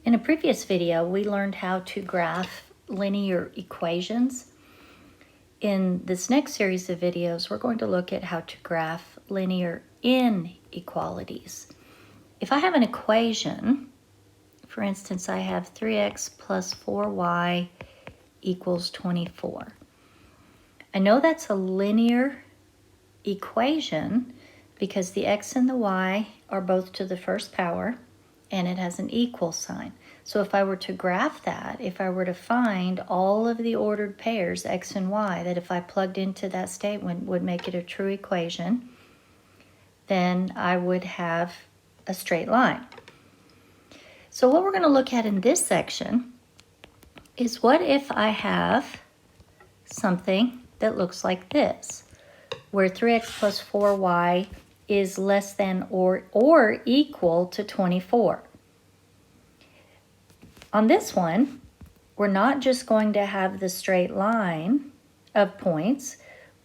In a previous video, we learned how to graph linear equations. In this next series of videos, we're going to look at how to graph linear inequalities. If I have an equation, for instance, I have 3x plus 4y equals 24. I know that's a linear equation because the x and the y are both to the first power, and it has an equal sign. So if I were to graph that, if I were to find all of the ordered pairs, x and y, that if I plugged into that statement would make it a true equation, then I would have a straight line. So what we're going to look at in this section is, what if I have something that looks like this, where 3x plus 4y is less than or equal to 24. On this one, we're not just going to have the straight line of points,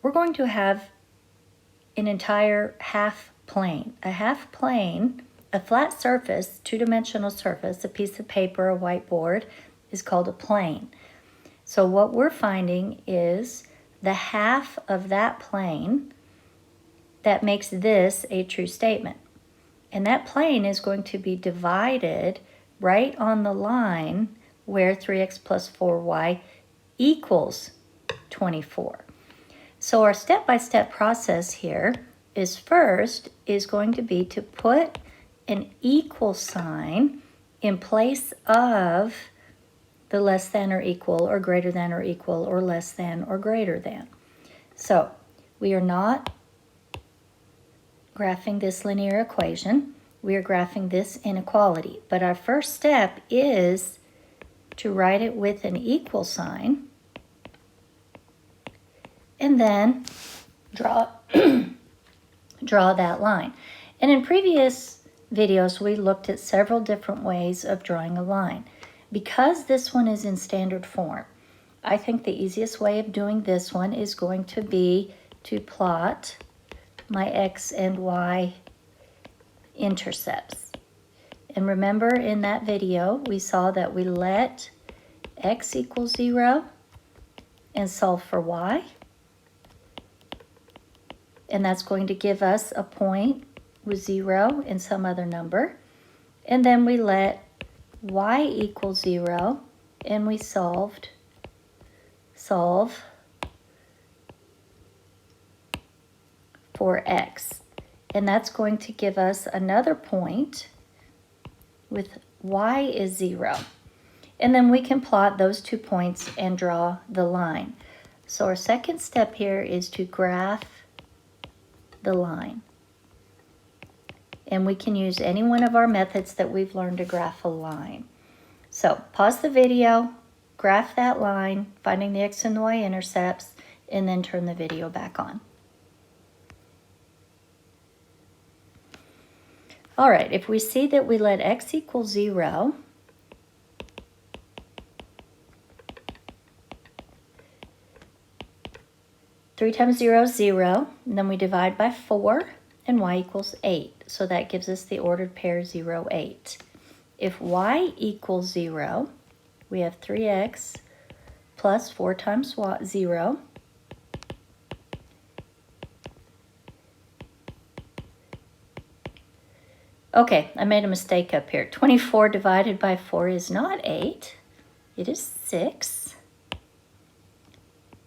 we're going to have an entire half plane. A half plane, a flat surface, two-dimensional surface, a piece of paper, a whiteboard, is called a plane. So what we're finding is the half of that plane that makes this a true statement. And that plane is going to be divided right on the line where 3x plus 4y equals 24. So our step-by-step process here is, first is going to be to put an equal sign in place of the less than or equal or greater than or equal or less than or greater than. So we are not graphing this linear equation, we are graphing this inequality. But our first step is to write it with an equal sign and then draw that line. And in previous videos, we looked at several different ways of drawing a line. Because this one is in standard form, I think the easiest way of doing this one is going to be to plot my X and Y intercepts. And remember, in that video, we saw that we let X equal 0 and solve for Y. And that's going to give us a point with 0 and some other number. And then we let Y equal 0 and we solve for X. And that's going to give us another point with Y is 0. And then we can plot those 2 points and draw the line. So our second step here is to graph the line. And we can use any one of our methods that we've learned to graph a line. So pause the video, graph that line, finding the X and Y intercepts, and then turn the video back on. All right, if we see that we let X equal 0, three times 0 is 0, and then we divide by 4, and Y equals 8. So that gives us the ordered pair 0, 8. If Y equals 0, we have 3x plus 4 times 0. Okay, I made a mistake up here. 24 divided by 4 is not 8. It is 6.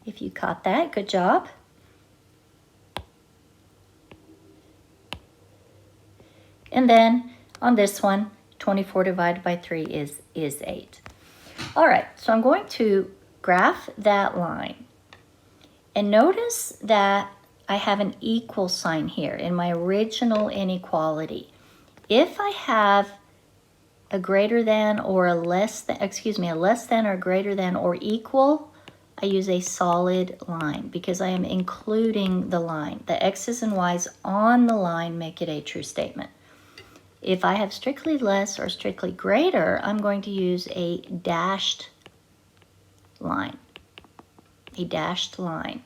If you caught that, good job. And then on this one, 24 divided by 3 is 8. All right, so I'm going to graph that line. And notice that I have an equal sign here in my original inequality. If I have a greater than or a less than, a less than or greater than or equal, I use a solid line because I am including the line. The X's and Y's on the line make it a true statement. If I have strictly less or strictly greater, I'm going to use a dashed line. A dashed line.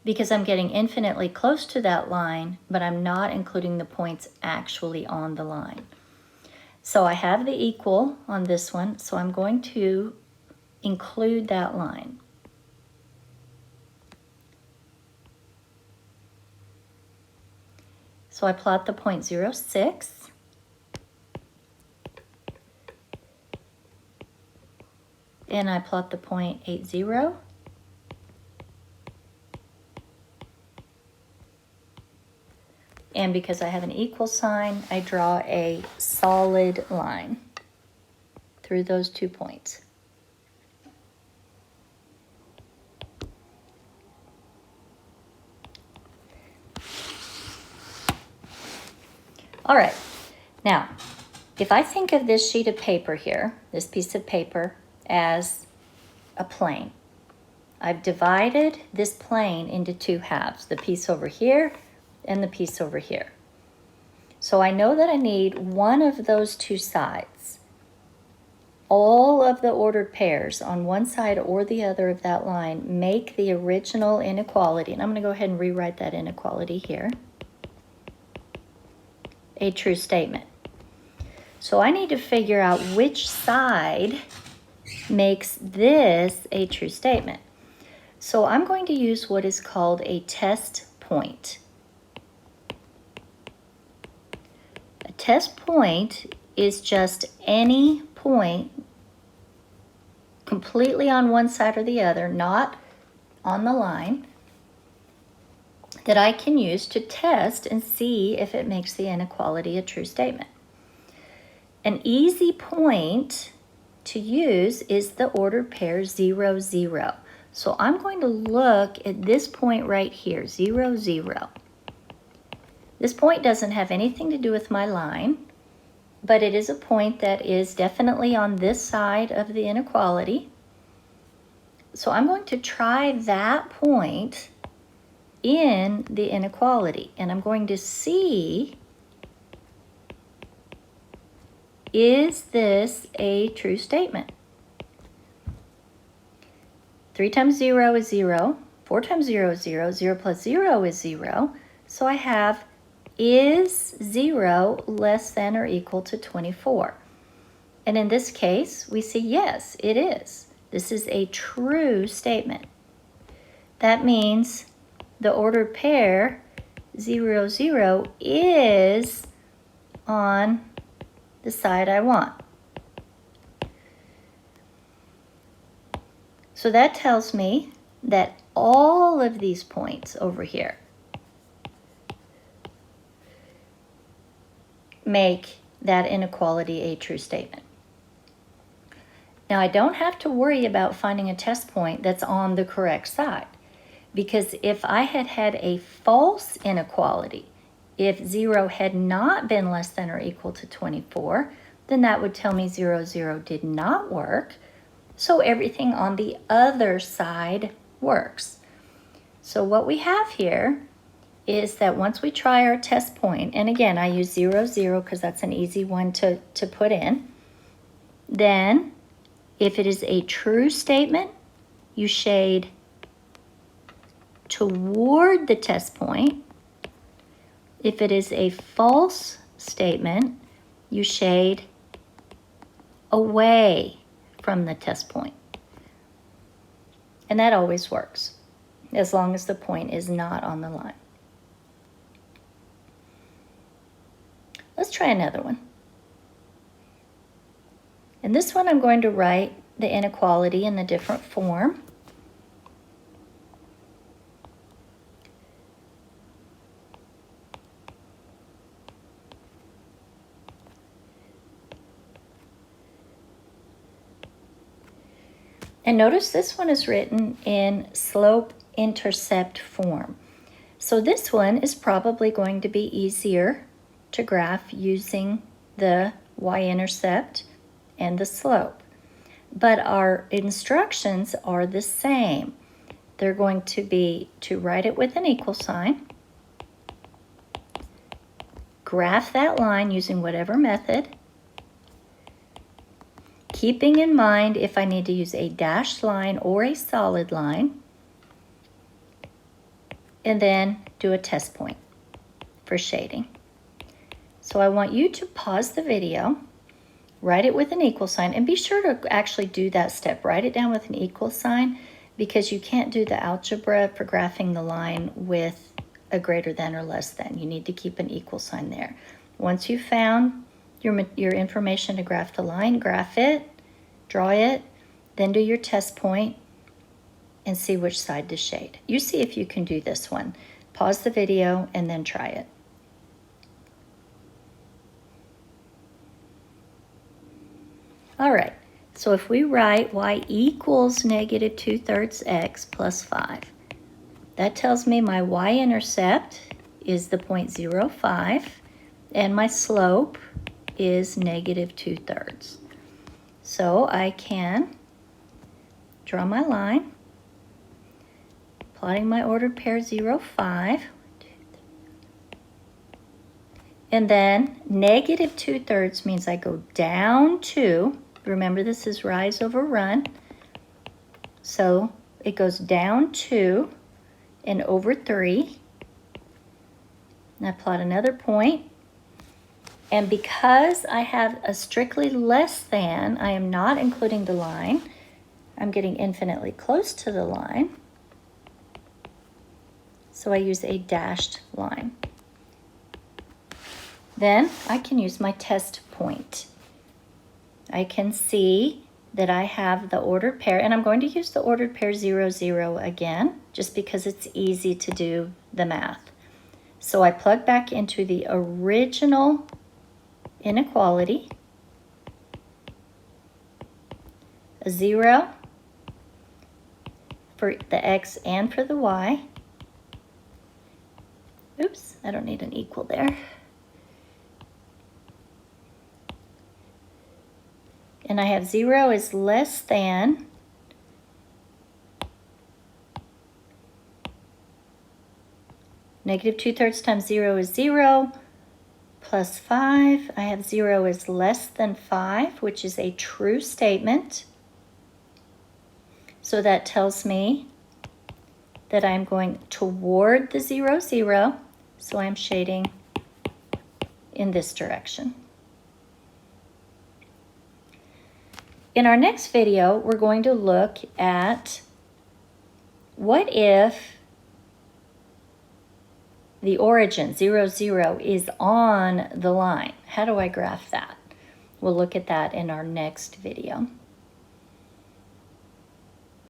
Because I'm getting infinitely close to that line, but I'm not including the points actually on the line. So I have the equal on this one, so I'm going to include that line. So I plot the point 0.06. And I plot the point 0.80. And because I have an equal sign, I draw a solid line through those 2 points. All right, now, if I think of this sheet of paper here, this piece of paper, as a plane, I've divided this plane into 2 halves, the piece over here and the piece over here. So I know that I need one of those 2 sides. All of the ordered pairs on one side or the other of that line make the original inequality, and I'm going to go ahead and rewrite that inequality here, a true statement. So I need to figure out which side makes this a true statement. So I'm going to use what is called a test point. A test point is just any point completely on one side or the other, not on the line, that I can use to test and see if it makes the inequality a true statement. An easy point to use is the ordered pair 0, 0. So I'm going to look at this point right here, 0, 0. This point doesn't have anything to do with my line, but it is a point that is definitely on this side of the inequality. So I'm going to try that point in the inequality, and I'm going to see, is this a true statement? 3 times 0 is 0, 4 times 0 is 0, 0 plus 0 is 0. So I have, is 0 less than or equal to 24? And in this case, we see yes, it is. This is a true statement. That means the ordered pair 0, 0 is on the side I want. So that tells me that all of these points over here make that inequality a true statement. Now I don't have to worry about finding a test point that's on the correct side, because if I had had a false inequality, if 0 had not been less than or equal to 24, then that would tell me 0, 0 did not work. So everything on the other side works. So what we have here is that once we try our test point, and again, I use 0, 0 because that's an easy one to put in, then if it is a true statement, you shade toward the test point. If it is a false statement, you shade away from the test point. And that always works, as long as the point is not on the line. Let's try another one. In this one, I'm going to write the inequality in a different form. And notice this one is written in Slope-Intercept Form. So this one is probably going to be easier to graph using the y-intercept and the slope. But our instructions are the same. They're going to be to write it with an equal sign, graph that line using whatever method, keeping in mind if I need to use a dashed line or a solid line, and then do a test point for shading. So I want you to pause the video write it with an equal sign, and be sure to actually do that step. Write it down with an equal sign, because you can't do the algebra for graphing the line with a greater than or less than. You need to keep an equal sign there. Once you've found your information to graph the line, graph it, draw it, then do your test point and see which side to shade. You see if you can do this one. Pause the video and then try it. All right, so if we write y equals negative 2/3 x plus 5, that tells me my y-intercept is the 0.05 and my slope is negative 2/3. So I can draw my line, plotting my ordered pair 0, 5, and then negative 2/3 means I go down 2. Remember, this is rise over run. So it goes down 2 and over 3. And I plot another point. And because I have a strictly less than, I am not including the line. I'm getting infinitely close to the line. So I use a dashed line. Then I can use my test point. I can see that I have the ordered pair, and I'm going to use the ordered pair 0, 0 again, just because it's easy to do the math. So I plug back into the original inequality, a 0 for the x and for the y. Oops, I don't need an equal there. And I have 0 is less than negative 2/3 times 0 is 0 plus 5. I have 0 is less than 5, which is a true statement. So that tells me that I'm going toward the 0, 0. So I'm shading in this direction. In our next video, we're going to look at what if the origin, 0, 0, is on the line. How do I graph that? We'll look at that in our next video.